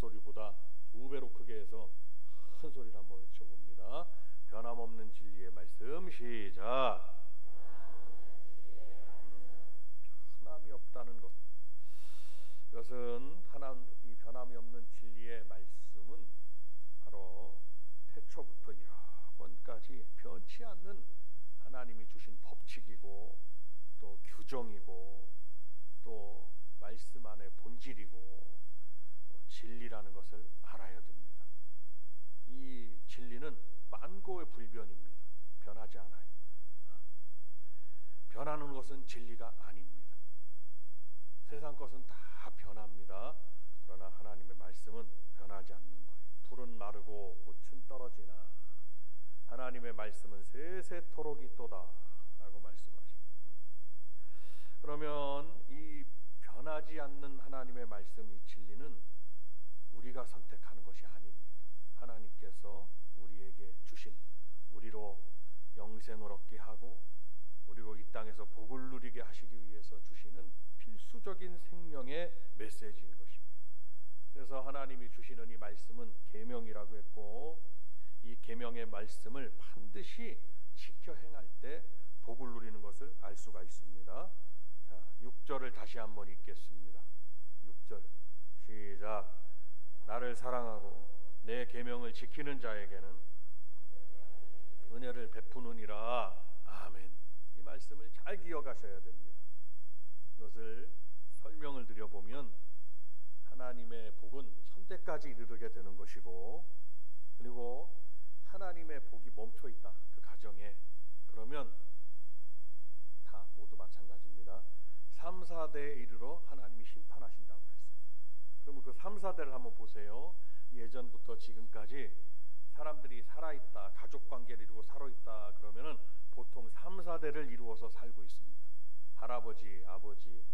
목소리보다 2배로 크게 해서 큰 소리로 한번 외쳐봅니다. 변함없는 진리의 말씀. 시작. 변함이 없다는 것, 이것은 이 변함이 없는 진리의 말씀은 바로 태초부터 영원까지 변치 않는 하나님이 주신 법칙이고 또 규정이고 또 말씀 안의 본질이고 진리라는 것을 알아야 됩니다. 이 진리는 만고의 불변입니다. 변하지 않아요. 변하는 것은 진리가 아닙니다. 세상 것은 다 변합니다. 그러나 하나님의 말씀은 변하지 않는 거예요. 풀은 마르고 꽃은 떨어지나 하나님의 말씀은 세세토록 있도다 라고 말씀하셨어요. 그러면 이 변하지 않는 하나님의 말씀, 이 진리는 우리가 선택하는 것이 아닙니다. 하나님께서 우리에게 주신, 우리로 영생을 얻게 하고 그리고 이 땅에서 복을 누리게 하시기 위해서 주시는 필수적인 생명의 메시지인 것입니다. 그래서 하나님이 주시는 이 말씀은 계명이라고 했고, 이 계명의 말씀을 반드시 지켜 행할 때 복을 누리는 것을 알 수가 있습니다. 자, 6절을 다시 한번 읽겠습니다. 6절 시작. 나를 사랑하고 내 계명을 지키는 자에게는 은혜를 베푸느니라. 아멘. 이 말씀을 잘 기억하셔야 됩니다. 이것을 설명을 드려보면 하나님의 복은 천대까지 이르게 되는 것이고, 그리고 하나님의 복이 멈춰있다 그 가정에, 그러면 다 모두 마찬가지입니다. 3, 4대에 이르러 하나님이 심판하신다고 그랬어요. 그러면 그 3, 4대를 한번 보세요. 예전부터 지금까지 사람들이 살아있다, 가족관계를 이루고 살아있다 그러면은 보통 3, 4대를 이루어서 살고 있습니다. 할아버지, 아버지,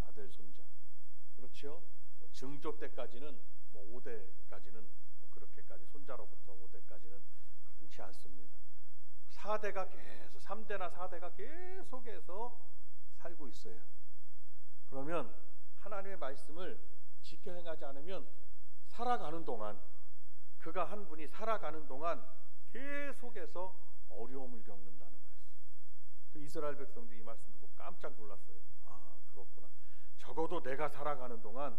아들, 손자. 그렇죠? 증조 때까지는 5대까지는 그렇게까지, 손자로부터 5대까지는 흔치 않습니다. 4대가 계속, 3대나 4대가 계속해서 살고 있어요. 그러면 하나님의 말씀을 지켜 행하지 않으면 살아가는 동안, 그가 한 분이 살아가는 동안 계속해서 어려움을 겪는다는 말씀. 그 이스라엘 백성들이 이 말씀 듣고 깜짝 놀랐어요. 아, 그렇구나. 적어도 내가 살아가는 동안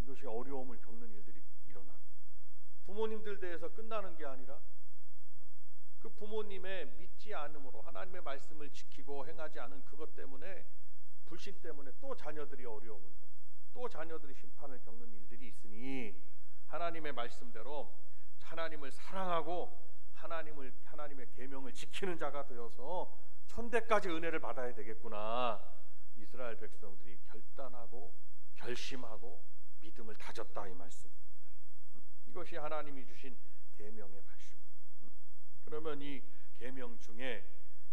이것이 어려움을 겪는 일들이 일어나고, 부모님들 대해서 끝나는 게 아니라 그 부모님의 믿지 않음으로 하나님의 말씀을 지키고 행하지 않은 그것 때문에, 불신 때문에 또 자녀들이 어려움을 겪고 또 자녀들이 심판을 겪는 일들이 있으니, 하나님의 말씀대로 하나님을 사랑하고 하나님의 계명을 지키는 자가 되어서 천대까지 은혜를 받아야 되겠구나. 이스라엘 백성들이 결단하고 결심하고 믿음을 다졌다 이 말씀입니다. 이것이 하나님이 주신 계명의 말씀입니다. 그러면 이 계명 중에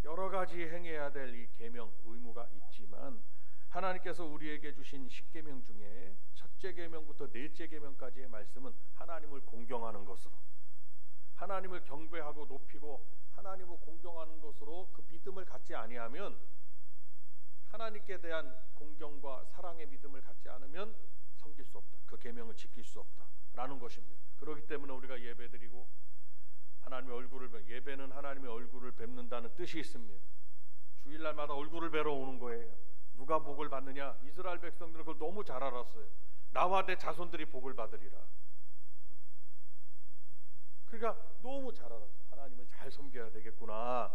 여러 가지 행해야 될 이 계명 의무가 있지만, 하나님께서 우리에게 주신 10계명 중에 첫째 계명부터 넷째 계명까지의 말씀은 하나님을 공경하는 것으로, 하나님을 경배하고 높이고 하나님을 공경하는 것으로 그 믿음을 갖지 아니하면, 하나님께 대한 공경과 사랑의 믿음을 갖지 않으면 섬길 수 없다, 그 계명을 지킬 수 없다라는 것입니다. 그렇기 때문에 우리가 예배드리고 하나님의 얼굴을, 예배는 하나님의 얼굴을 뵙는다는 뜻이 있습니다. 주일날마다 얼굴을 뵈러 오는 거예요. 누가 복을 받느냐? 이스라엘 백성들은 그걸 너무 잘 알았어요. 나와 내 자손들이 복을 받으리라. 그러니까 너무 잘 알았어요. 하나님을 잘 섬겨야 되겠구나.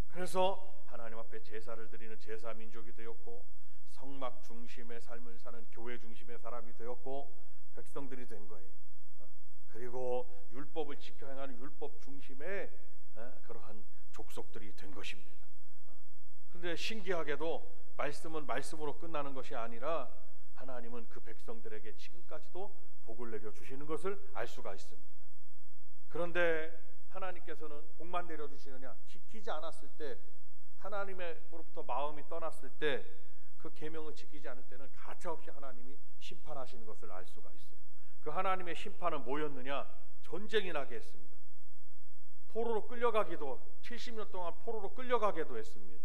그래서 하나님 앞에 제사를 드리는 제사 민족이 되었고, 성막 중심의 삶을 사는 교회 중심의 사람이 되었고, 백성들이 된 거예요. 그리고 율법을 지켜 행하는 율법 중심의 그러한 족속들이 된 것입니다. 그런데 신기하게도 말씀은 말씀으로 끝나는 것이 아니라 하나님은 그 백성들에게 지금까지도 복을 내려주시는 것을 알 수가 있습니다. 그런데 하나님께서는 복만 내려주시느냐? 지키지 않았을 때, 하나님으로부터 마음이 떠났을 때, 그 계명을 지키지 않을 때는 가차없이 하나님이 심판하시는 것을 알 수가 있어요. 그 하나님의 심판은 뭐였느냐? 전쟁이 나게 했습니다. 포로로 끌려가기도, 70년 동안 포로로 끌려가게도 했습니다.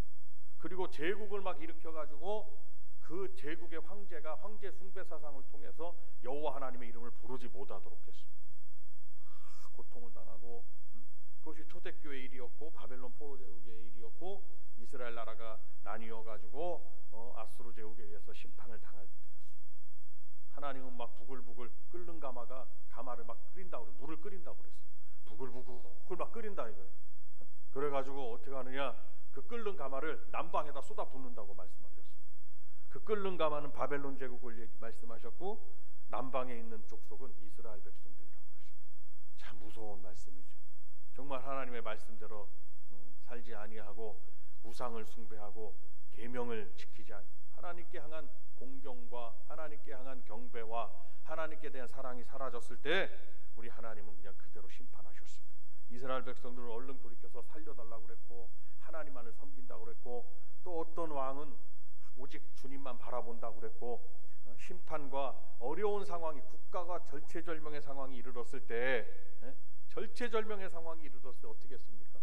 그리고 제국을 막 일으켜가지고 그 제국의 황제가 황제 숭배 사상을 통해서 여호와 하나님의 이름을 부르지 못하도록 했습니다. 고통을 당하고, 그것이 초대교회의 일이었고 바벨론 포로 제국의 일이었고 이스라엘 나라가 나뉘어 가지고 아수르 제국에 의해서 심판을 당할 때였습니다. 하나님은 막 부글부글 끓는 가마를 막 끓인다고 그래요. 물을 끓인다고 그랬어요. 부글부글 막 끓인다 이거예요. 그래가지고 어떻게 하느냐, 그 끓는 가마를 남방에다 쏟아 붓는다고 말씀하셨습니다. 그 끓는 가마는 바벨론 제국을 말씀하셨고 남방에 있는 족속은 이스라엘 백성들이라고 그랬습니다. 참 무서운 말씀이죠. 정말 하나님의 말씀대로 살지 아니하고 우상을 숭배하고 계명을 지키지 않, 하나님께 향한 공경과 하나님께 향한 경배와 하나님께 대한 사랑이 사라졌을 때 우리 하나님은 그냥 그대로 심판하셨습니다. 이스라엘 백성들을 얼른 돌이켜서 살려달라고 그랬고 하나님만을 섬긴다고 그랬고, 또 어떤 왕은 오직 주님만 바라본다고 그랬고, 심판과 어려운 상황이, 국가가 절체절명의 상황이 이르렀을 때, 절체절명의 상황이 이르렀을 때 어떻게 했습니까?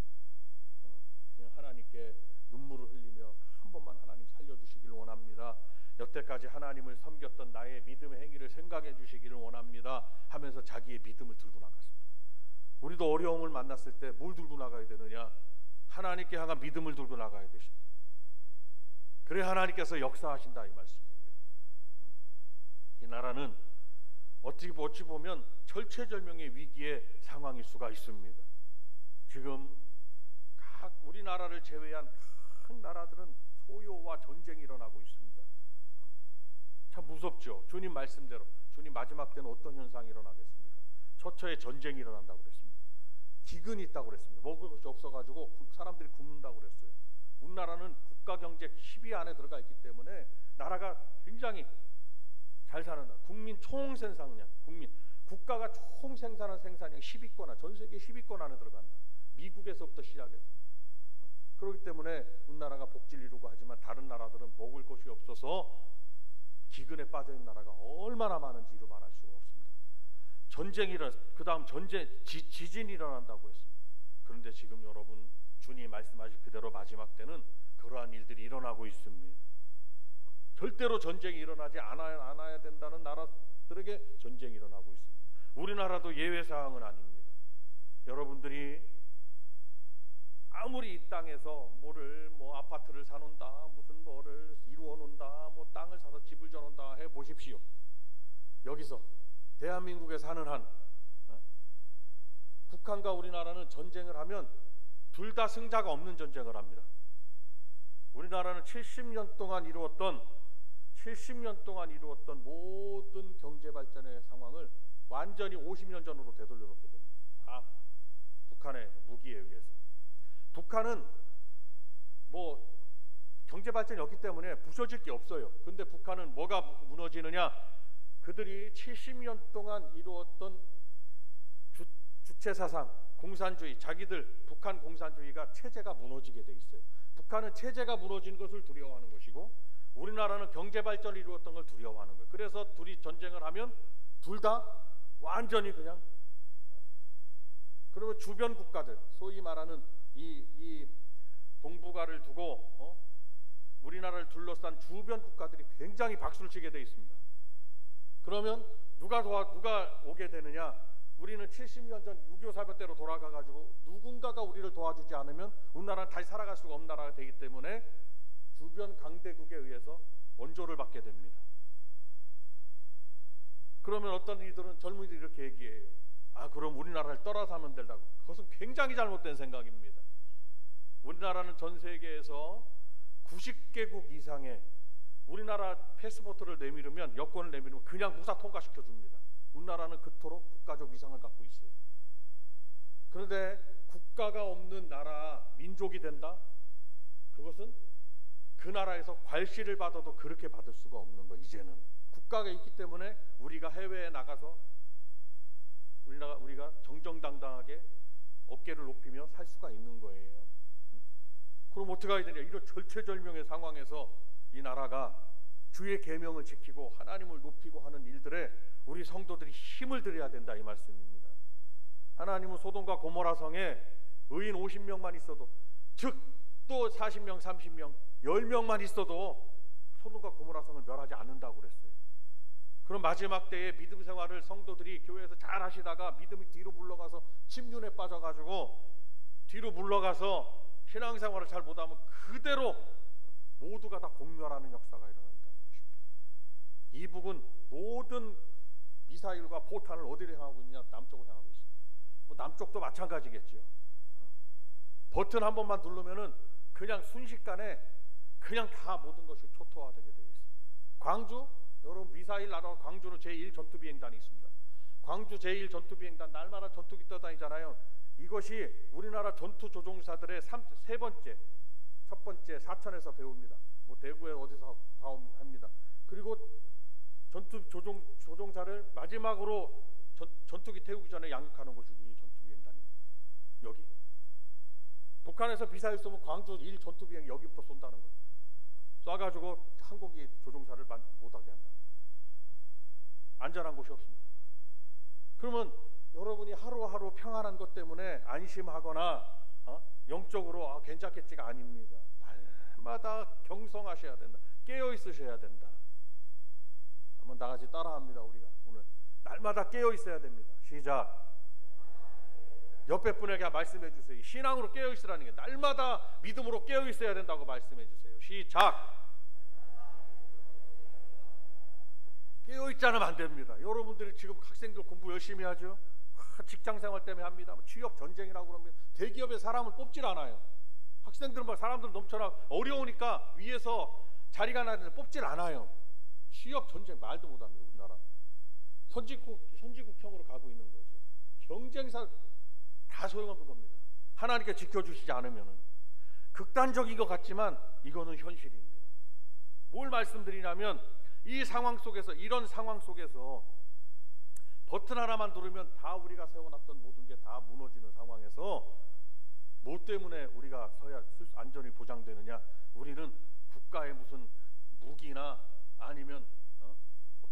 그냥 하나님께 눈물을 흘리며 한 번만 하나님 살려주시길 원합니다. 여태까지 하나님을 섬겼던 나의 믿음의 행위를 생각해 주시기를 원합니다 하면서 자기의 믿음을 들고 나갔습니다. 우리도 어려움을 만났을 때 뭘 들고 나가야 되느냐? 하나님께 향한 믿음을 들고 나가야 되십니다. 그래 하나님께서 역사하신다 이 말씀입니다. 이 나라는 어찌 보면 절체절명의 위기의 상황일 수가 있습니다. 지금 각 우리나라를 제외한 각 나라들은 소요와 전쟁이 일어나고 있습니다. 참 무섭죠. 주님 말씀대로 주님 마지막 때는 어떤 현상이 일어나겠습니까? 처처에 전쟁이 일어난다고 그랬습니다. 기근이 있다고 그랬습니다. 먹을 것이 없어가지고 사람들이 굶는다고 그랬어요. 우리나라는 국가경제 10위 안에 들어가 있기 때문에 나라가 굉장히 잘 사는 나라. 국민 총생산량, 국가가 총생산한 생산량 10위권, 전 세계 10위권 안에 들어간다. 미국에서부터 시작해서. 그렇기 때문에 우리나라가 복지를 이루고 하지만 다른 나라들은 먹을 것이 없어서 기근에 빠져있는 나라가 얼마나 많은지 이루 말할 수가 없습니다. 전쟁이 그 다음 지진이 일어난다고 했습니다. 그런데 지금 여러분 주님이 말씀하신 그대로 마지막 때는 그러한 일들이 일어나고 있습니다. 절대로 전쟁이 일어나지 않아야 된다는 나라들에게 전쟁이 일어나고 있습니다. 우리나라도 예외 사항은 아닙니다. 여러분들이 아무리 이 땅에서 아파트를 사놓는다, 무슨 뭐를 이루어놓는다, 땅을 사서 집을 져놓는다 해 보십시오. 여기서 대한민국에 사는 한 북한과 우리나라는 전쟁을 하면 둘 다 승자가 없는 전쟁을 합니다. 우리나라는 70년 동안 이루었던 모든 경제 발전의 상황을 완전히 50년 전으로 되돌려 놓게 됩니다. 다 북한의 무기에 의해서. 북한은 경제 발전이 없기 때문에 부서질 게 없어요. 근데 북한은 뭐가 무너지느냐? 그들이 70년 동안 이루었던 주체 사상, 공산주의, 자기들 북한 공산주의가 체제가 무너지게 돼 있어요. 북한은 체제가 무너지는 것을 두려워하는 것이고 우리나라는 경제 발전을 이루었던 걸 두려워하는 거예요. 그래서 둘이 전쟁을 하면 둘 다 완전히 그냥, 그러면 주변 국가들, 소위 말하는 이 동북아를 두고 우리나라를 둘러싼 주변 국가들이 굉장히 박수를 치게 돼 있습니다. 그러면 누가 오게 되느냐? 우리는 70년 전 6.25 사변 때로 돌아가가지고 누군가가 우리를 도와주지 않으면 우리나라는 다시 살아갈 수가 없는 나라가 되기 때문에 주변 강대국에 의해서 원조를 받게 됩니다. 그러면 어떤 이들은 젊은이들이 이렇게 얘기해요. 그럼 우리나라를 떠나서 하면 된다고. 그것은 굉장히 잘못된 생각입니다. 우리나라는 전 세계에서 90개국 이상의 우리나라 패스포트를 내밀으면, 여권을 내밀으면 그냥 무사 통과시켜 줍니다. 우리나라는 그토록 국가적 위상을 갖고 있어요. 그런데 국가가 없는 나라, 민족이 된다? 그것은 그 나라에서 괄시를 받아도 그렇게 받을 수가 없는 거예요. 이제는 국가가 있기 때문에 우리가 해외에 나가서 우리가 정정당당하게 어깨를 높이며 살 수가 있는 거예요. 그럼 어떻게 해야 되냐? 이런 절체절명의 상황에서 이 나라가 주의 계명을 지키고 하나님을 높이고 하는 일들에 우리 성도들이 힘을 들여야 된다 이 말씀입니다. 하나님은 소돔과 고모라 성에 의인 50명만 있어도, 즉 또 40명, 30명, 10명만 있어도 소돔과 고모라 자화성을 멸하지 않는다고 그랬어요. 그런 마지막 때에 믿음 생활을 성도들이 교회에서 잘 하시다가 믿음이 뒤로 물러가서 침륜에 빠져가지고 뒤로 물러가서 신앙생활을 잘 못하면 그대로 모두가 다 공멸하는 역사가 일어난다는 것입니다. 이북은 모든 미사일과 포탄을 어디로 향하고 있냐? 남쪽으로 향하고 있습니다. 뭐 남쪽도 마찬가지겠죠. 버튼 한 번만 누르면은 그냥 순식간에 그냥 다 모든 것이 초토화되게 되어 있습니다. 광주, 여러분 미사일 나라 광주는 제1전투비행단이 있습니다. 광주 제1전투비행단 날마다 전투기 떠다니잖아요. 이것이 우리나라 전투조종사들의 세 번째, 첫 번째 사천에서 배웁니다. 뭐 대구에 어디서 합니다. 그리고 조종사를 마지막으로 전투기 태우기 전에 양육하는 것이 이 전투비행단입니다. 여기 북한에서 미사일 쏘면 광주 1전투비행 여기부터 쏜다는 거예요. 쏴가지고 항공기 조종사를 못하게 한다는 거예요. 안전한 곳이 없습니다. 그러면 여러분이 하루하루 평안한 것 때문에 안심하거나 영적으로 괜찮겠지가 아닙니다. 날마다 경성하셔야 된다. 깨어 있으셔야 된다. 한번 다 같이 따라합니다. 우리가 오늘 날마다 깨어 있어야 됩니다. 시작. 옆에 분에게 말씀해 주세요. 신앙으로 깨어 있으라는 게 날마다 믿음으로 깨어 있어야 된다고 말씀해 주세요. 시작. 깨어 있지 않으면 안 됩니다. 여러분들이 지금 학생들 공부 열심히 하죠. 직장 생활 때문에 합니다. 취업 전쟁이라고 그럽니다. 대기업에 사람을 뽑질 않아요. 학생들은 막 사람들 넘쳐나 어려우니까 위에서 자리가 나는데 뽑질 않아요. 취업 전쟁 말도 못합니다. 우리나라 선진국형으로 가고 있는 거죠. 경쟁사 다 소용없는 겁니다. 하나님께 지켜주시지 않으면. 극단적인 것 같지만 이거는 현실입니다. 뭘 말씀드리냐면 이 상황 속에서, 이런 상황 속에서 버튼 하나만 누르면 다 우리가 세워놨던 모든 게 다 무너지는 상황에서 뭐 때문에 우리가 서야 안전이 보장되느냐? 우리는 국가의 무슨 무기나 아니면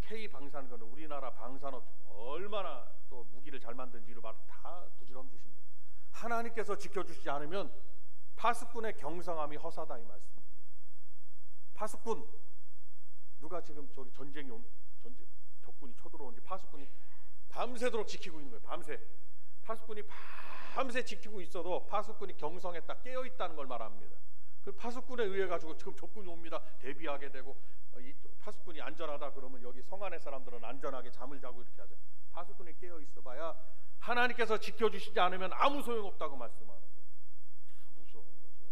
K 방산건 우리나라 방산업 얼마나 또 무기를 잘 만든지 이를 다 부질럼지십니다. 하나님께서 지켜주시지 않으면 파수꾼의 경성함이 허사다 이 말씀입니다. 파수꾼 누가 지금 저기 전쟁 적군이 쳐들어온지 파수꾼이 밤새도록 지키고 있는 거예요. 밤새 파수꾼이 밤새 지키고 있어도 파수꾼이 경성했다, 깨어 있다는 걸 말합니다. 그 파수꾼에 의해 가지고 지금 적군이 옵니다. 대비하게 되고 이 파수꾼이 안전하다 그러면 여기 성 안의 사람들은 안전하게 잠을 자고 이렇게 하죠. 파수꾼이 깨어 있어봐야 하나님께서 지켜주시지 않으면 아무 소용없다고 말씀하는 거예요. 참 무서운 거죠.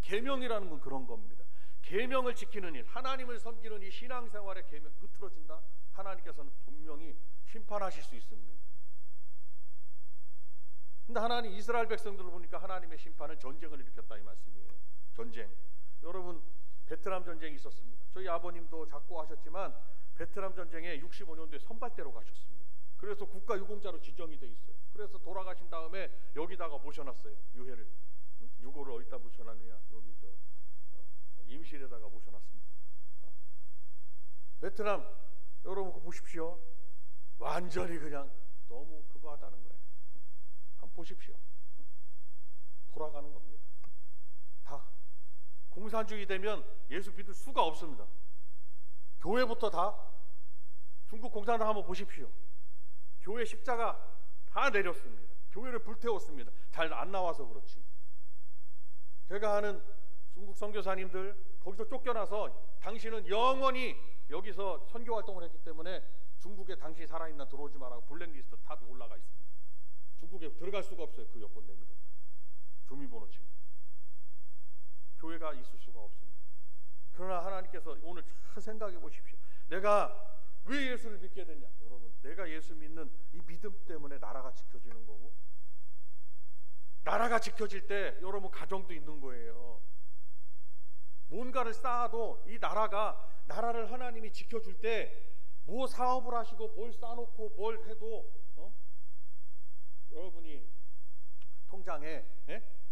계명이라는 건 그런 겁니다. 계명을 지키는 일, 하나님을 섬기는 이 신앙생활의 계명 흐트러진다? 하나님께서는 분명히 심판하실 수 있습니다. 근데 하나님 이스라엘 백성들을 보니까 하나님의 심판은 전쟁을 일으켰다 이 말씀이에요. 전쟁. 여러분 베트남 전쟁이 있었습니다. 저희 아버님도 작고하셨지만 베트남 전쟁에 65년도에 선발대로 가셨습니다. 그래서 국가 유공자로 지정이 돼 있어요. 그래서 돌아가신 다음에 여기다가 모셔놨어요. 유해를. 유고를 어디다 모셔놨느냐? 여기 임실에다가 모셔놨습니다. 베트남 여러분 그거 보십시오. 완전히 그냥 너무 그거 하다는 거예요. 한번 보십시오. 돌아가는 겁니다. 다 공산주의 되면 예수 믿을 수가 없습니다. 교회부터 다 중국 공산당 한번 보십시오. 교회 십자가 다 내렸습니다. 교회를 불태웠습니다. 잘 안 나와서 그렇지. 제가 아는 중국 선교사님들 거기서 쫓겨나서 당신은 영원히 여기서 선교 활동을 했기 때문에 중국에 당신이 살아있나 들어오지 말라고 블랙리스트 탑에 올라가 있습니다. 중국에 들어갈 수가 없어요. 그 여권 내밀었다. 주민번호 치면 교회가 있을 수가 없습니다. 그러나 하나님께서 오늘 잘 생각해 보십시오. 내가 왜 예수를 믿게 됐냐? 여러분 내가 예수 믿는 이 믿음 때문에 나라가 지켜지는 거고, 나라가 지켜질 때 여러분 가정도 있는 거예요. 뭔가를 쌓아도 이 나라를 하나님이 지켜줄 때 뭐 사업을 하시고 뭘 쌓아놓고 뭘 해도 여러분이 통장에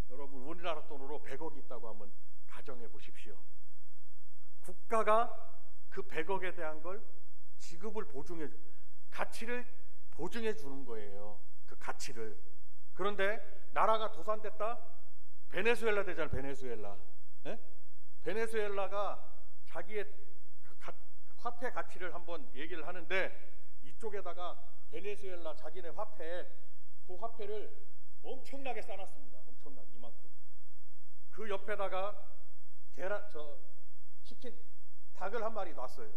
여러분 우리나라 돈으로 100억이 있다고 한번 가정해 보십시오. 국가가 그 100억에 대한 걸 지급을 가치를 보증해 주는 거예요. 그 가치를. 그런데 나라가 도산됐다? 베네수엘라 되잖아요. 베네수엘라가 자기의 화폐 가치를 한번 얘기를 하는데, 이쪽에다가 베네수엘라 자기네 화폐, 그 화폐를 엄청나게 쌓았습니다. 엄청나게 이만큼. 그 옆에다가 치킨 닭을 한 마리 놨어요.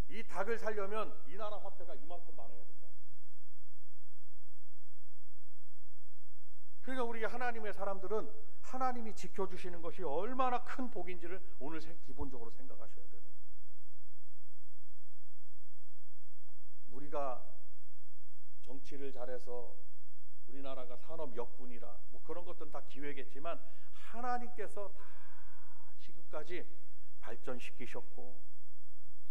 이 닭을 살려면 이 나라 화폐가 이만큼 많아야 된다. 그러니까 우리 하나님의 사람들은 하나님이 지켜주시는 것이 얼마나 큰 복인지를 오늘 기본적으로 생각하셔야 되는 겁니다. 우리가 정치를 잘해서 우리나라가 산업 역군이라 뭐 그런 것들은 다 기회겠지만, 하나님께서 다 지금까지 발전시키셨고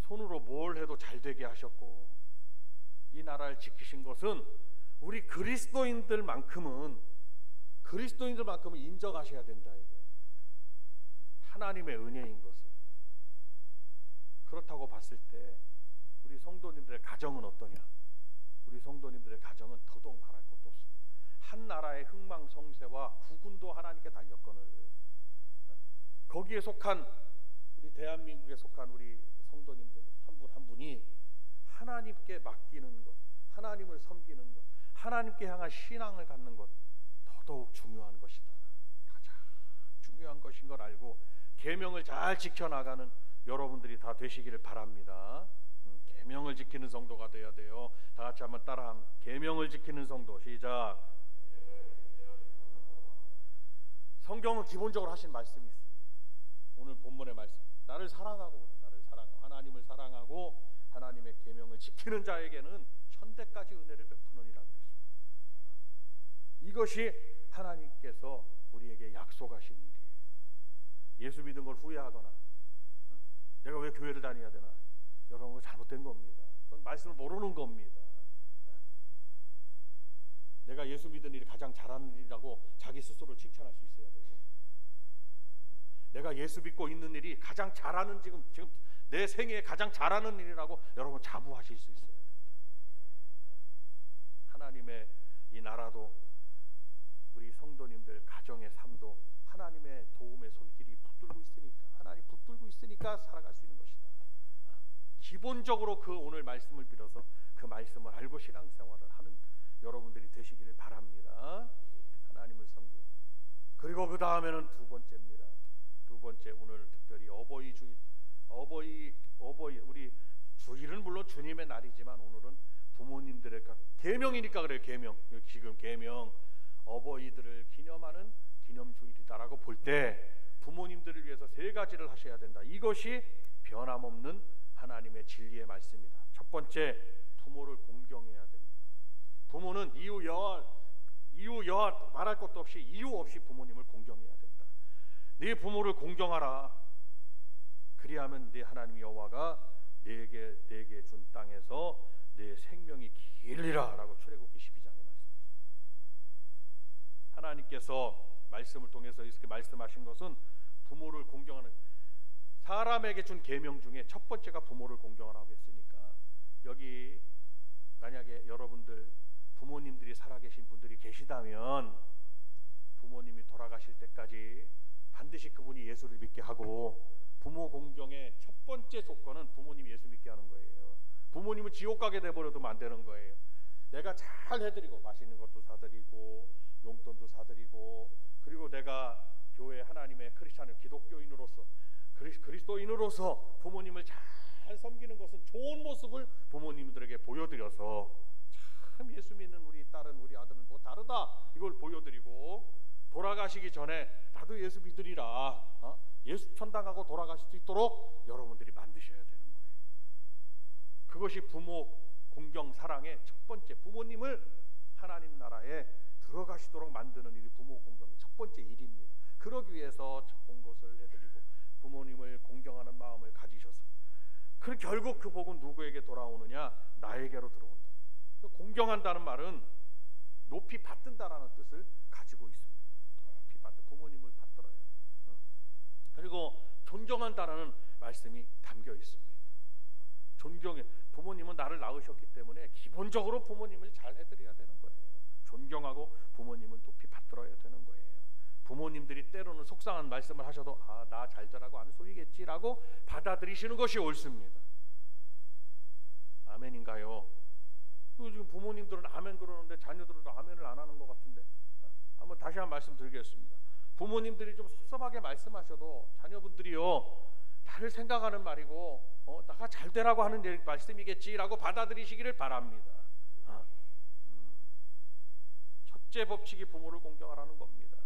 손으로 뭘 해도 잘 되게 하셨고 이 나라를 지키신 것은 우리 그리스도인들만큼은 인정하셔야 된다 이거예요. 하나님의 은혜인 것을. 그렇다고 봤을 때 우리 성도님들의 가정은 어떠냐? 우리 성도님들의 가정은 더더욱 바랄 것도 없습니다. 한 나라의 흥망성쇠와 국운도 하나님께 달렸거늘 거기에 속한 우리 대한민국에 속한 우리 성도님들 한 분 한 분이 하나님께 맡기는 것, 하나님을 섬기는 것, 하나님께 향한 신앙을 갖는 것 더더욱 중요한 것이다. 가장 중요한 것인 걸 알고 계명을 잘 지켜나가는 여러분들이 다 되시기를 바랍니다. 계명을 지키는 성도가 돼야 돼요. 다 같이 한번 따라합니다. 계명을 지키는 성도. 시작. 성경은 기본적으로 하신 말씀이 있습니다. 오늘 본문의 말씀. 나를 사랑하고 하나님을 사랑하고 하나님의 계명을 지키는 자에게는 천대까지 은혜를 베푸느니라 그랬습니다. 이것이 하나님께서 우리에게 약속하신 일이에요. 예수 믿은 걸 후회하거나 내가 왜 교회를 다녀야 되나, 여러분 잘못된 겁니다. 그건 말씀을 모르는 겁니다. 내가 예수 믿은 일이 가장 잘하는 일이라고 자기 스스로를 칭찬할 수 있어야 되고, 내가 예수 믿고 있는 일이 가장 잘하는 지금 내 생애에 가장 잘하는 일이라고 여러분 자부하실 수 있어야 된다. 하나님의 이 나라도 우리 성도님들 가정의 삶도 하나님의 도움의 손길이 붙들고 있으니까, 하나님 붙들고 있으니까 살아갈 수 있는 것이다. 기본적으로 그 오늘 말씀을 빌어서 그 말씀을 알고 신앙생활을 하는 여러분들이 되시기를 바랍니다. 하나님을 섬기고. 그리고 그 다음에는 두 번째입니다. 두 번째, 오늘 특별히 어버이 주일, 어버이 우리 주일은 물론 주님의 날이지만 오늘은 부모님들의 계명이니까 그래요. 계명, 지금 계명, 어버이들을 기념하는 기념주일이다라고 볼 때 부모님들을 위해서 세 가지를 하셔야 된다. 이것이 변함없는 하나님의 진리의 말씀입니다. 첫 번째, 부모를 공경해야 됩니다. 부모는 이유 여하 말할 것도 없이 이유 없이 부모님을 공경해야 된다. 네 부모를 공경하라. 그리하면 네 하나님 여호와가 내게 준 땅에서 내 생명이 길리라 라고 출애굽기 12장에 말씀하셨습니다. 하나님께서 말씀을 통해서 이렇게 말씀하신 것은 부모를 공경하는, 사람에게 준 계명 중에 첫 번째가 부모를 공경하라고 했으니까, 여기 만약에 여러분들 부모님들이 살아계신 분들이 계시다면 부모님이 돌아가실 때까지 반드시 그분이 예수를 믿게 하고, 부모 공경의 첫 번째 조건은 부모님이 예수 믿게 하는 거예요. 부모님은 지옥 가게 돼버려도 안 되는 거예요. 내가 잘 해드리고 맛있는 것도 사드리고 용돈도 사드리고, 그리고 내가 교회 하나님의 크리스찬 기독교인으로서 그리스도인으로서 부모님을 잘 섬기는 것은 좋은 모습을 부모님들에게 보여드려서, 참 예수 믿는 우리 딸은 우리 아들은 뭐 다르다 이걸 보여드리고, 돌아가시기 전에 나도 예수 믿으리라, 예수 천당하고 돌아가실 수 있도록 여러분들이 만드셔야 되는 거예요. 그것이 부모 공경 사랑의 첫 번째, 부모님을 하나님 나라에 들어가시도록 만드는 일이 부모 공경의 첫 번째 일입니다. 그러기 위해서 좋은 것을 해드리고 부모님을 공경하는 마음을 가지셔서, 그 결국 그 복은 누구에게 돌아오느냐? 나에게로 들어온다. 공경한다는 말은 높이 받든다라는 뜻을 가지고 있습니다. 높이 받든, 부모님을 받들어야 돼. 그리고 존경한다라는 말씀이 담겨 있습니다. 존경해, 부모님은 나를 낳으셨기 때문에 기본적으로 부모님을 잘 해드려야 되는 거예요. 존경하고 부모님을 높이 받들어야 되는 거예요. 부모님들이 때로는 속상한 말씀을 하셔도 나 잘 되라고 하는 소리겠지라고 받아들이시는 것이 옳습니다. 아멘인가요? 지금 부모님들은 아멘 그러는데 자녀들은 아멘을 안 하는 것 같은데, 한번 다시 한 말씀 드리겠습니다. 부모님들이 좀 섭섭하게 말씀하셔도 자녀분들이요, 나를 생각하는 말이고 나가 잘 되라고 하는 말씀이겠지라고 받아들이시기를 바랍니다. 첫째 법칙이 부모를 공경하라는 겁니다.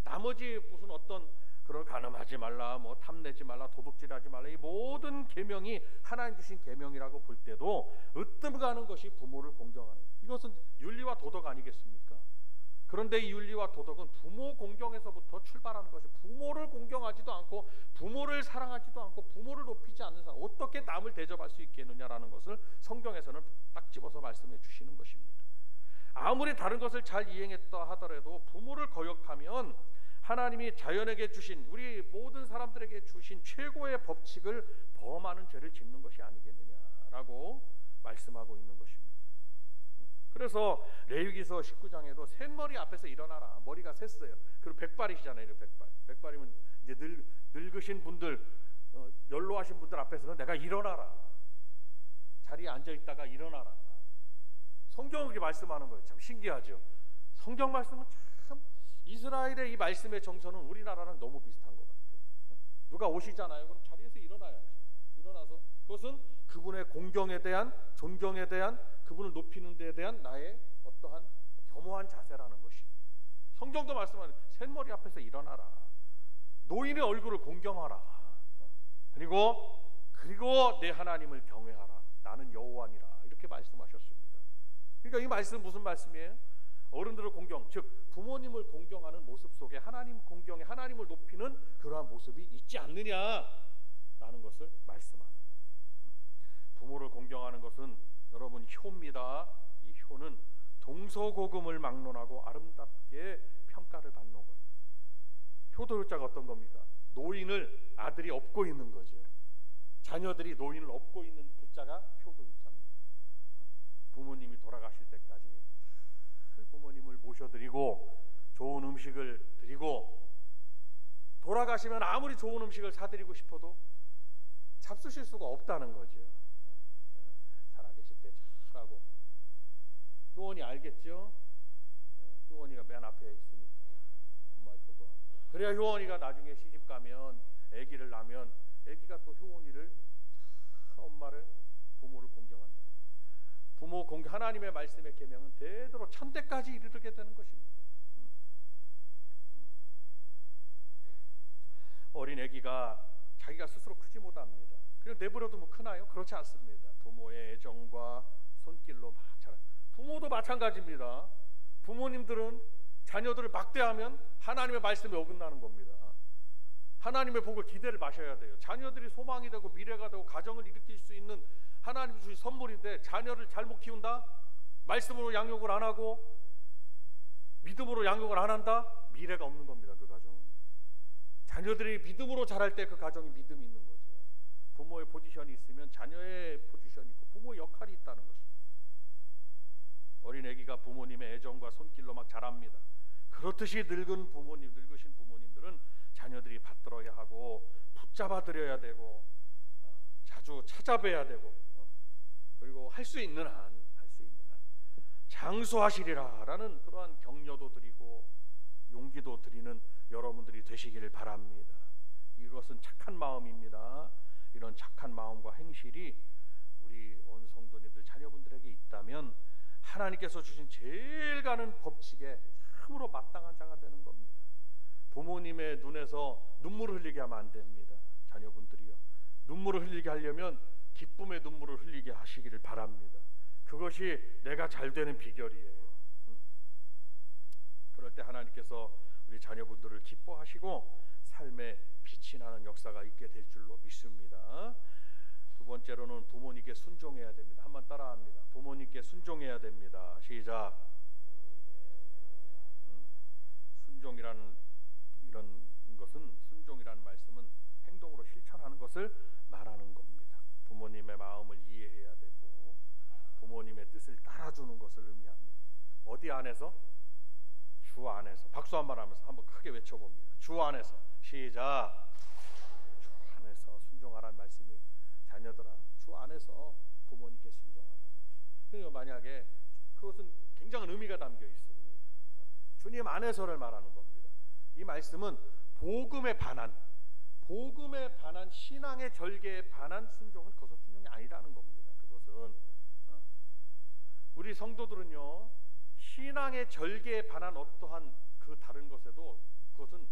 나머지 무슨 어떤 그런 간음하지 말라, 뭐 탐내지 말라, 도둑질하지 말라, 이 모든 계명이 하나님 주신 계명이라고 볼 때도 으뜸가는 것이 부모를 공경하는, 이것은 윤리와 도덕 아니겠습니까? 그런데 이 윤리와 도덕은 부모 공경에서부터 출발하는 것이, 부모를 공경하지도 않고 부모를 사랑하지도 않고 부모를 높이지 않는 사람 어떻게 남을 대접할 수 있겠느냐라는 것을 성경에서는 딱 집어서 말씀해 주시는 것입니다. 아무리 다른 것을 잘 이행했다 하더라도 부모를 거역하면 하나님이 자연에게 주신, 우리 모든 사람들에게 주신 최고의 법칙을 범하는 죄를 짓는 것이 아니겠느냐라고 말씀하고 있는 것입니다. 그래서 레위기서 19장에도 셋머리 앞에서 일어나라, 머리가 셌어요. 그리고 백발이시잖아요. 백발이면 이제 늙으신 분들, 연로하신 분들 앞에서는 내가 일어나라, 자리에 앉아 있다가 일어나라. 성경은 그렇게 말씀하는 거예요. 참 신기하죠. 성경 말씀은 참, 이스라엘의 이 말씀의 정서는 우리나라랑 너무 비슷한 것 같아요. 누가 오시잖아요. 그럼 자리에서 일어나야죠. 일어나서 그것은 그분의 공경에 대한, 존경에 대한, 그분을 높이는 데에 대한 나의 어떠한 겸허한 자세라는 것입니다. 성경도 말씀하는 셋머리 앞에서 일어나라, 노인의 얼굴을 공경하라, 그리고 내 하나님을 경외하라, 나는 여호와니라, 이렇게 말씀하셨습니다. 그러니까 이 말씀은 무슨 말씀이에요? 어른들을 공경, 즉 부모님을 공경하는 모습 속에 하나님 공경에 하나님을 높이는 그러한 모습이 있지 않느냐라는 것을 말씀하는 거예요. 부모를 공경하는 것은 여러분 효입니다. 이 효는 동서고금을 막론하고 아름답게 평가를 받는 거예요. 효도자가 어떤 겁니까? 노인을 아들이 업고 있는 거죠. 자녀들이 노인을 업고 있는 글자가 효도자입니다. 부모님이 돌아가실 때까지 부모님을 모셔드리고 좋은 음식을 드리고, 돌아가시면 아무리 좋은 음식을 사드리고 싶어도 잡수실 수가 없다는 거죠. 살아계실 때 잘하고. 효원이 알겠죠? 효원이가 맨 앞에 있으니까 엄마 효도하고, 그래야 효원이가 나중에 시집가면, 아기를 낳으면 아기가 또 효원이를, 엄마를, 부모를 공경한다. 부모 공경, 하나님의 말씀의 계명은 대대로 천대까지 이르게 되는 것입니다. 어린 아기가 자기가 스스로 크지 못합니다. 그냥 내버려도 뭐 크나요? 그렇지 않습니다. 부모의 애정과 손길로 자라. 부모도 마찬가지입니다. 부모님들은 자녀들을 막대하면 하나님의 말씀에 어긋나는 겁니다. 하나님의 복을 기대를 마셔야 돼요. 자녀들이 소망이 되고 미래가 되고 가정을 일으킬 수 있는 하나님이 주신 선물인데, 자녀를 잘못 키운다, 말씀으로 양육을 안 하고 믿음으로 양육을 안 한다, 미래가 없는 겁니다. 그 가정은. 자녀들이 믿음으로 자랄 때 그 가정이 믿음이 있는 거죠. 부모의 포지션이 있으면 자녀의 포지션이 있고 부모의 역할이 있다는 것입니다. 어린 아기가 부모님의 애정과 손길로 막 자랍니다. 그렇듯이 늙으신 부모님들은 자녀들이 받들어야 하고 붙잡아 드려야 되고 자주 찾아뵈야 되고, 그리고 할 수 있는 한 장수하시리라라는 그러한 격려도 드리고 용기도 드리는 여러분들이 되시기를 바랍니다. 이것은 착한 마음입니다. 이런 착한 마음과 행실이 우리 온 성도님들, 자녀분들에게 있다면 하나님께서 주신 제일 가는 법칙에 참으로 마땅한 자가 되는 겁니다. 부모님의 눈에서 눈물을 흘리게 하면 안 됩니다. 자녀분들이요, 눈물을 흘리게 하려면 기쁨의 눈물을 흘리게 하시기를 바랍니다. 그것이 내가 잘 되는 비결이에요. 그럴 때 하나님께서 우리 자녀분들을 기뻐하시고 삶에 빛이 나는 역사가 있게 될 줄로 믿습니다. 두 번째로는 부모님께 순종해야 됩니다. 한번 따라합니다. 부모님께 순종해야 됩니다. 시작. 순종이라는 순종이라는 말씀은 행동으로 실천하는 것을 말하는 겁니다. 부모님의 마음을 이해해야 되고 부모님의 뜻을 따라주는 것을 의미합니다. 어디 안에서? 주 안에서 박수 한 번 하면서 한번 크게 외쳐봅니다. 주 안에서. 시작. 주 안에서 순종하라는 말씀이 자녀들아 주 안에서 부모님께 순종하라는 것입니다. 그러니까 만약에 그것은 굉장한 의미가 담겨 있습니다. 주님 안에서를 말하는 겁니다. 이 말씀은 복음에 반한 신앙의 절개에 반한 순종은 그것은 순종이 아니라는 겁니다. 그것은 우리 성도들은요 신앙의 절개에 반한 어떠한 그 다른 것에도 그것은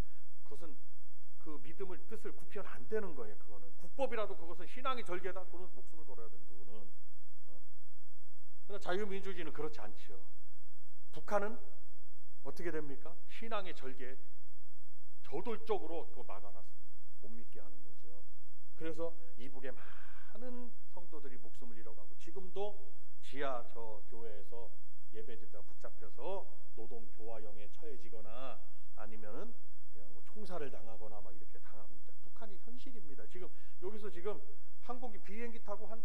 그 믿음을 뜻을 굽히면 안 되는 거예요. 그거는 국법이라도 그것은 신앙의 절개다. 그건 목숨을 걸어야 되는 그거는. 그러나 자유민주주의는 그렇지 않지요. 북한은 어떻게 됩니까? 신앙의 절개에 저돌적으로 그거 막아놨습니다. 못 믿게 하는 거죠. 그래서 이북의 많은 성도들이 목숨을 잃어가고 지금도 지하 저 교회에서 예배드리다가 붙잡혀서 노동 교화형에 처해지거나 아니면은 그냥 뭐 총살을 당하거나 막 이렇게 당하고 있다. 북한이 현실입니다. 지금 여기서 지금 항공기 비행기 타고 한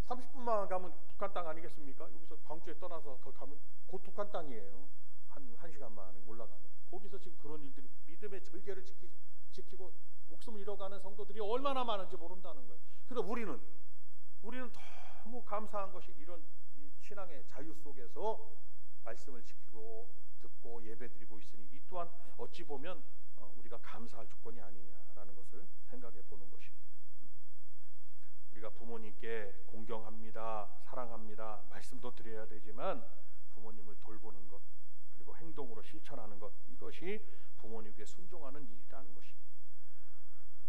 30분만 가면 북한 땅 아니겠습니까? 여기서 광주에 떠나서 거기 가면 곧 북한 땅이에요. 한 시간만 올라가면 거기서 지금 그런 일들이 믿음의 절개를 지키고 목숨을 잃어가는 성도들이 얼마나 많은지 모른다는 거예요. 그래서 우리는 너무 감사한 것이 이런 신앙의 자유 속에서 말씀을 지키고 듣고 예배드리고 있으니 이 또한 어찌 보면 우리가 감사할 조건이 아니냐라는 것을 생각해 보는 것입니다. 우리가 부모님께 공경합니다, 사랑합니다 말씀도 드려야 되지만 부모님을 돌보는 것 그리고 행동으로 실천하는 것 이것이 부모님께 순종하는 일이라는 것입니다.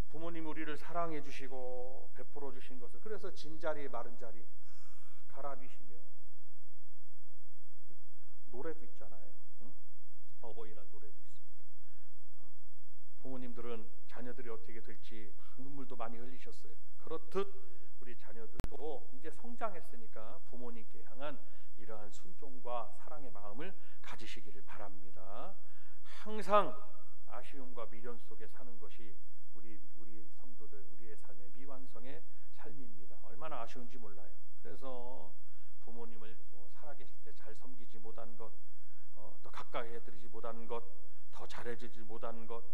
부모님 우리를 사랑해 주시고 베풀어 주신 것을 그래서 진자리 마른 자리 다 갈아뉘시며 노래도 있잖아요. 어버이날 노래도 있습니다. 부모님들은 자녀들이 어떻게 될지 눈물도 많이 흘리셨어요. 그렇듯 우리 자녀들도 이제 성장했으니까 부모님께 향한 이러한 순종과 사랑의 마음을 가지시기를 바랍니다. 항상 아쉬움과 미련 속에 사는 것이 우리 성도들 우리의 삶의 미완성의 삶입니다. 얼마나 아쉬운지 몰라요. 그래서 부모님을 살아계실 때 잘 섬기지 못한 것, 또 가까이 해드리지 못한 것, 더 잘해주지 못한 것,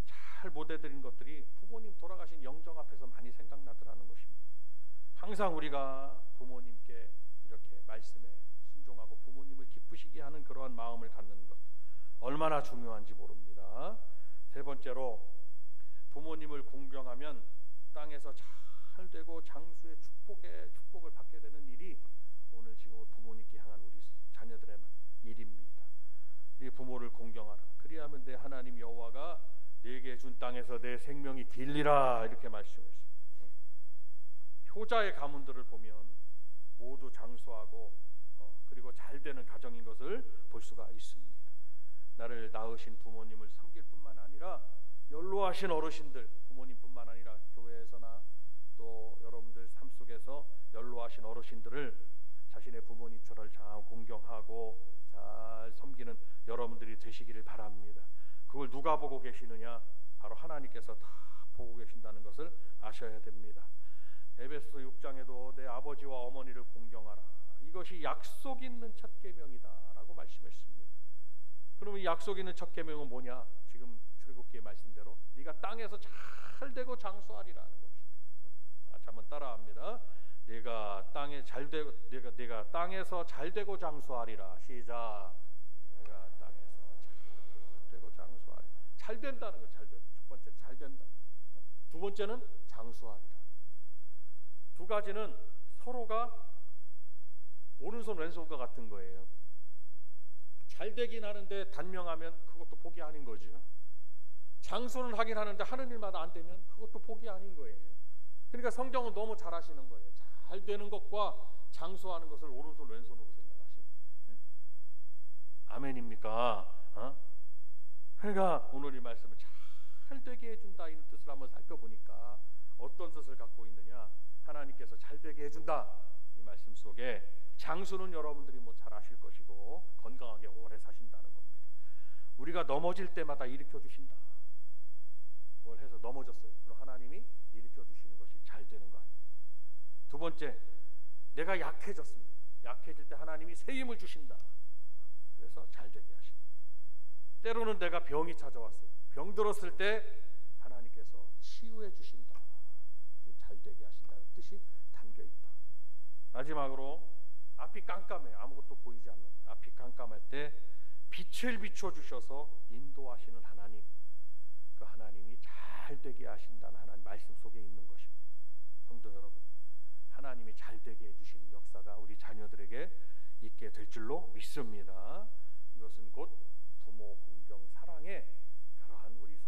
잘 못해드린 것들이 부모님 돌아가신 영정 앞에서 많이 생각나더라는 것입니다. 항상 우리가 부모님께 이렇게 말씀에 순종하고 부모님을 기쁘시게 하는 그러한 마음을 갖는 것 얼마나 중요한지 모릅니다. 세 번째로 부모님을 공경하면 땅에서 잘 되고 장수의 축복을 받게 되는 일이 오늘 지금 부모님께 향한 우리 자녀들의 일입니다. 네 부모를 공경하라. 그리하면 내 하나님 여호와가 네게 준 땅에서 내 생명이 길리라 이렇게 말씀했습니다. 효자의 가문들을 보면 모두 장수하고 그리고 잘 되는 가정인 것을 볼 수가 있습니다. 나를 낳으신 부모님을 섬길 뿐만 아니라 연로하신 어르신들 부모님뿐만 아니라 교회에서나 또 여러분들 삶 속에서 연로하신 어르신들을 자신의 부모님처럼 잘 공경하고 잘 섬기는 여러분들이 되시기를 바랍니다. 그걸 누가 보고 계시느냐? 바로 하나님께서 다 보고 계신다는 것을 아셔야 됩니다. 에베소서 6장에도 내 아버지와 어머니를 공경하라. 이것이 약속 있는 첫 계명이다라고 말씀했습니다. 그러면 이 약속 있는 첫 계명은 뭐냐? 지금 출애굽기의 말씀대로 네가 땅에서 잘 되고 장수하리라는 겁니다. 한번 따라합니다. 내가 땅에 잘 되고 내가 땅에서 잘 되고 장수하리라. 시작. 내가 땅에서 잘 되고 장수하리. 잘 된다는 거. 잘 돼. 첫 번째 잘 된다. 두 번째는 장수하리라. 두 가지는 서로가 오른손 왼손과 같은 거예요. 잘 되긴 하는데 단명하면 그것도 복이 아닌 거죠. 장수는 하긴 하는데 하는 일마다 안 되면 그것도 복이 아닌 거예요. 그러니까 성경은 너무 잘 하시는 거예요. 잘 되는 것과 장수하는 것을 오른손 왼손으로 생각하시는 거예요. 아멘입니까? 그러니까 오늘 이 말씀을 잘 되게 해준다 이 뜻을 한번 살펴보니까 어떤 뜻을 갖고 있느냐? 하나님께서 잘 되게 해준다 이 말씀 속에 장수는 여러분들이 뭐 잘 아실 것이고 건강하게 오래 사신다는 겁니다. 우리가 넘어질 때마다 일으켜 주신다. 뭘 해서 넘어졌어요. 그럼 하나님이 일으켜 주시는 것이 잘 되는 거 아니에요. 두 번째, 내가 약해졌습니다. 약해질 때 하나님이 새 힘을 주신다. 그래서 잘 되게 하신다. 때로는 내가 병이 찾아왔어요. 병 들었을 때 하나님께서 치유해 주신다, 잘되게 하신다는 뜻이 담겨 있다. 마지막으로 앞이 깜깜해, 아무것도 보이지 않는 거예요. 앞이 깜깜할 때 빛을 비춰주셔서 인도하시는 하나님, 그 하나님이 잘되게 하신다는 하나님 말씀 속에 있는 것입니다. 성도 여러분, 하나님이 잘되게 해주시는 역사가 우리 자녀들에게 있게 될 줄로 믿습니다. 이것은 곧 부모 공경 사랑의 그러한 우리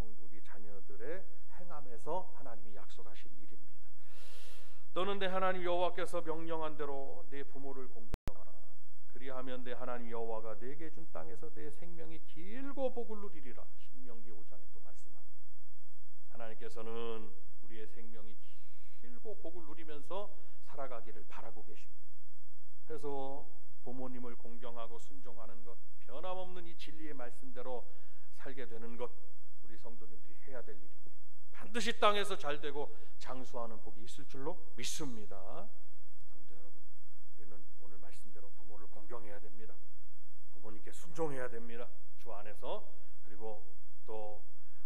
자녀들의 행함에서 하나님이 약속하신 일입니다. 너는 내 하나님 여호와께서 명령한 대로 내 부모를 공경하라. 그리하면 내 하나님 여호와가 내게 준 땅에서 내 생명이 길고 복을 누리리라. 신명기 5장에 또 말씀합니다. 하나님께서는 우리의 생명이 길고 복을 누리면서 살아가기를 바라고 계십니다. 그래서 부모님을 공경하고 순종하는 것, 변함없는 이 진리의 말씀대로 살게 되는 것, 우리 성도님들이 해야 될 일입니다. 반드시 땅에서 잘되고 장수하는 복이 있을 줄로 믿습니다. 성도 여러분, 우리는 오늘 말씀대로 부모를 공경해야 됩니다. 부모님께 순종해야 됩니다. 주 안에서. 그리고 또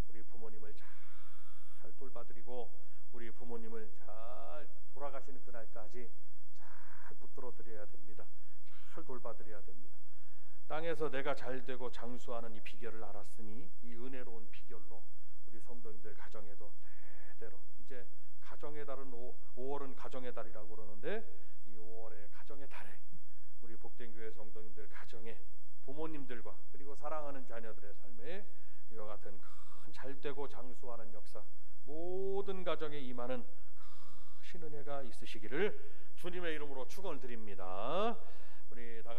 우리 부모님을 잘 돌봐드리고 우리 부모님을 잘 돌아가시는 그날까지 잘 붙들어 드려야 됩니다. 잘 돌봐드려야 됩니다. 땅에서 내가 잘되고 장수하는 이 비결을 알았으니 이 은혜로운 비결로 우리 성도님들 가정에도 대대로, 이제 가정의 달은 5월은 가정의 달이라고 그러는데 이 5월의 가정의 달에 우리 복된 교회 성도님들 가정에 부모님들과 그리고 사랑하는 자녀들의 삶에 이와 같은 큰 잘되고 장수하는 역사, 모든 가정에 임하는 큰 은혜가 있으시기를 주님의 이름으로 축원을 드립니다. 우리 다